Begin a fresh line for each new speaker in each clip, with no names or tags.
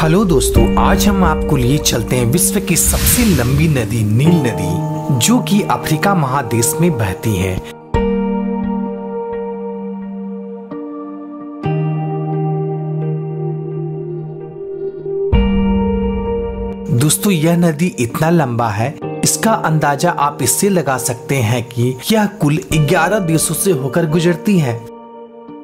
Hello दोस्तों, आज हम आपको लिए चलते हैं विश्व की सबसे लंबी नदी नील नदी, जो कि अफ्रीका महादेश में बहती है। दोस्तों, यह नदी इतना लंबा है, इसका अंदाजा आप इससे लगा सकते हैं कि यह कुल 11 देशों से होकर गुजरती है।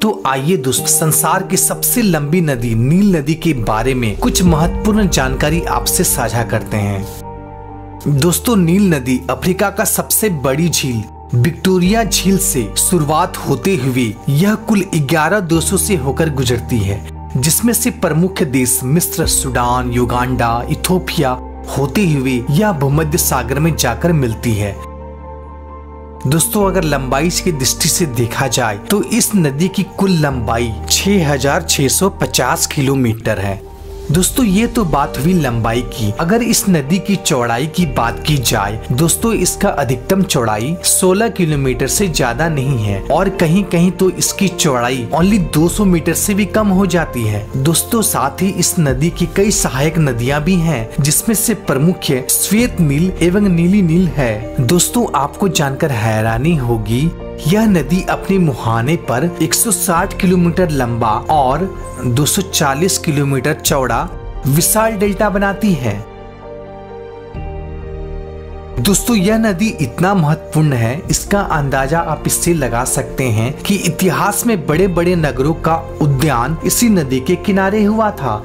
तो आइए दोस्तों, संसार की सबसे लंबी नदी नील नदी के बारे में कुछ महत्वपूर्ण जानकारी आपसे साझा करते हैं। दोस्तों, नील नदी अफ्रीका का सबसे बड़ी झील विक्टोरिया झील से शुरुआत होते हुए यह कुल 11 देशों से होकर गुजरती है, जिसमें से प्रमुख देश मिस्र, सूडान, युगांडा, इथोपिया होते हुए यह भूमध्य सागर में जाकर मिलती है। दोस्तों, अगर लंबाई की दृष्टि से देखा जाए तो इस नदी की कुल लंबाई 6650 किलोमीटर है। दोस्तों, ये तो बात हुई लंबाई की। अगर इस नदी की चौड़ाई की बात की जाए दोस्तों, इसका अधिकतम चौड़ाई 16 किलोमीटर से ज्यादा नहीं है और कहीं कहीं तो इसकी चौड़ाई ओनली 200 मीटर से भी कम हो जाती है। दोस्तों, साथ ही इस नदी की कई सहायक नदियां भी हैं, जिसमें से प्रमुख श्वेत नील एवं नीली नील है। दोस्तों, आपको जानकर हैरानी होगी, यह नदी अपने मुहाने पर 160 किलोमीटर लंबा और 240 किलोमीटर चौड़ा विशाल डेल्टा बनाती है। दोस्तों, यह नदी इतना महत्वपूर्ण है, इसका अंदाजा आप इससे लगा सकते हैं कि इतिहास में बड़े बड़े नगरों का उद्यान इसी नदी के किनारे हुआ था,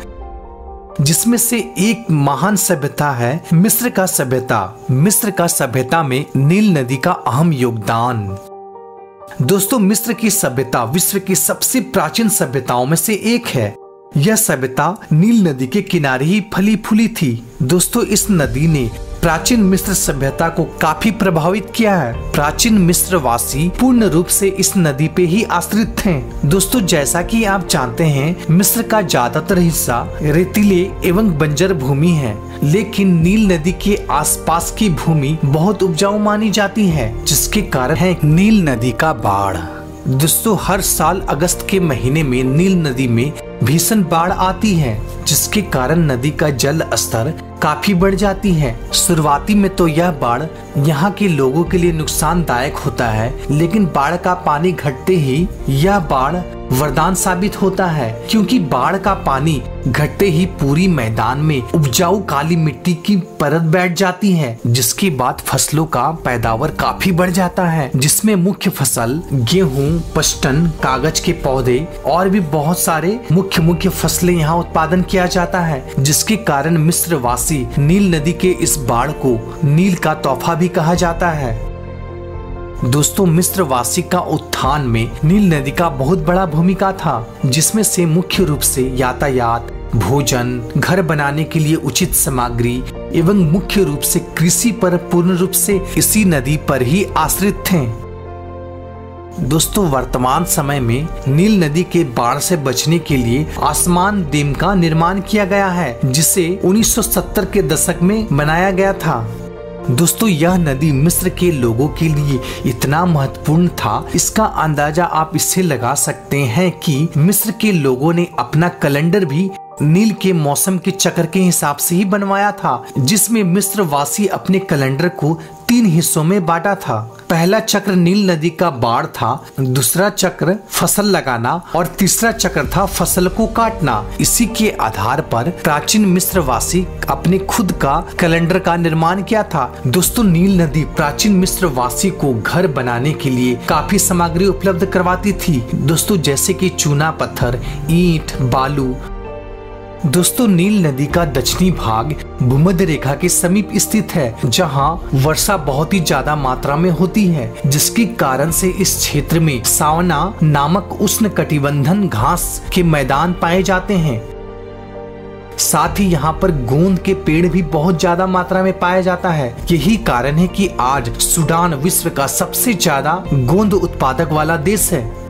जिसमें से एक महान सभ्यता है मिस्र का सभ्यता। मिस्र का सभ्यता में नील नदी का अहम योगदान। दोस्तों, मिस्र की सभ्यता विश्व की सबसे प्राचीन सभ्यताओं में से एक है। यह सभ्यता नील नदी के किनारे ही फली फूली थी। दोस्तों, इस नदी ने प्राचीन मिस्र सभ्यता को काफी प्रभावित किया है। प्राचीन मिस्र वासी पूर्ण रूप से इस नदी पे ही आश्रित थे। दोस्तों, जैसा कि आप जानते हैं, मिस्र का ज्यादातर हिस्सा रेतीले एवं बंजर भूमि है, लेकिन नील नदी के आसपास की भूमि बहुत उपजाऊ मानी जाती है, जिसके कारण है नील नदी का बाढ़। दोस्तों, हर साल अगस्त के महीने में नील नदी में भीषण बाढ़ आती है, जिसके कारण नदी का जल स्तर काफी बढ़ जाती है। शुरुआती में तो यह बाढ़ यहाँ के लोगों के लिए नुकसानदायक होता है, लेकिन बाढ़ का पानी घटते ही यह बाढ़ वरदान साबित होता है, क्योंकि बाढ़ का पानी घटते ही पूरी मैदान में उपजाऊ काली मिट्टी की परत बैठ जाती है, जिसके बाद फसलों का पैदावार काफी बढ़ जाता है, जिसमें मुख्य फसल गेहूं, पश्तन, कागज के पौधे और भी बहुत सारे मुख्य फसलें यहाँ उत्पादन किया जाता है, जिसके कारण मिस्र वासी नील नदी के इस बाढ़ को नील का तोहफा भी कहा जाता है। दोस्तों, मिस्र वासी का उत्थान में नील नदी का बहुत बड़ा भूमिका था, जिसमें से मुख्य रूप से यातायात, भोजन, घर बनाने के लिए उचित सामग्री एवं मुख्य रूप से कृषि पर पूर्ण रूप से इसी नदी पर ही आश्रित थे। दोस्तों, वर्तमान समय में नील नदी के बाढ़ से बचने के लिए आसमान डैम का निर्माण किया गया है, जिसे 1970 के दशक में बनाया गया था। दोस्तों, यह नदी मिस्र के लोगों के लिए इतना महत्वपूर्ण था, इसका अंदाजा आप इससे लगा सकते हैं कि मिस्र के लोगों ने अपना कैलेंडर भी नील के मौसम के चक्र के हिसाब से ही बनवाया था, जिसमें मिस्र वासी अपने कैलेंडर को 3 हिस्सों में बांटा था। पहला चक्र नील नदी का बाढ़ था, दूसरा चक्र फसल लगाना और तीसरा चक्र था फसल को काटना। इसी के आधार पर प्राचीन मिस्र वासी अपने खुद का कैलेंडर का निर्माण किया था। दोस्तों, नील नदी प्राचीन मिस्र वासी को घर बनाने के लिए काफी सामग्री उपलब्ध करवाती थी। दोस्तों, जैसे कि चूना पत्थर, ईंट, बालू। दोस्तों, नील नदी का दक्षिणी भाग भूमध्य रेखा के समीप स्थित है, जहां वर्षा बहुत ही ज्यादा मात्रा में होती है, जिसके कारण से इस क्षेत्र में सावना नामक उष्णकटिबंधीय घास के मैदान पाए जाते हैं। साथ ही यहाँ पर गोंद के पेड़ भी बहुत ज्यादा मात्रा में पाया जाता है। यही कारण है कि आज सूडान विश्व का सबसे ज्यादा गोंद उत्पादक वाला देश है।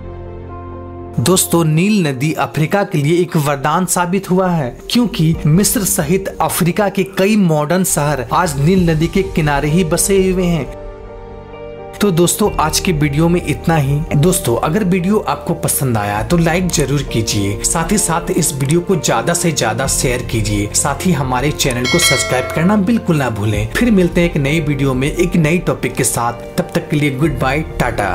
दोस्तों, नील नदी अफ्रीका के लिए एक वरदान साबित हुआ है, क्योंकि मिस्र सहित अफ्रीका के कई मॉडर्न शहर आज नील नदी के किनारे ही बसे हुए हैं। तो दोस्तों आज के वीडियो में इतना ही। दोस्तों अगर वीडियो आपको पसंद आया तो लाइक जरूर कीजिए, साथ ही साथ इस वीडियो को ज्यादा से ज्यादा शेयर कीजिए, साथ ही हमारे चैनल को सब्सक्राइब करना बिल्कुल ना भूलें। फिर मिलते हैं एक नई वीडियो में एक नई टॉपिक के साथ, तब तक के लिए गुड बाय, टाटा।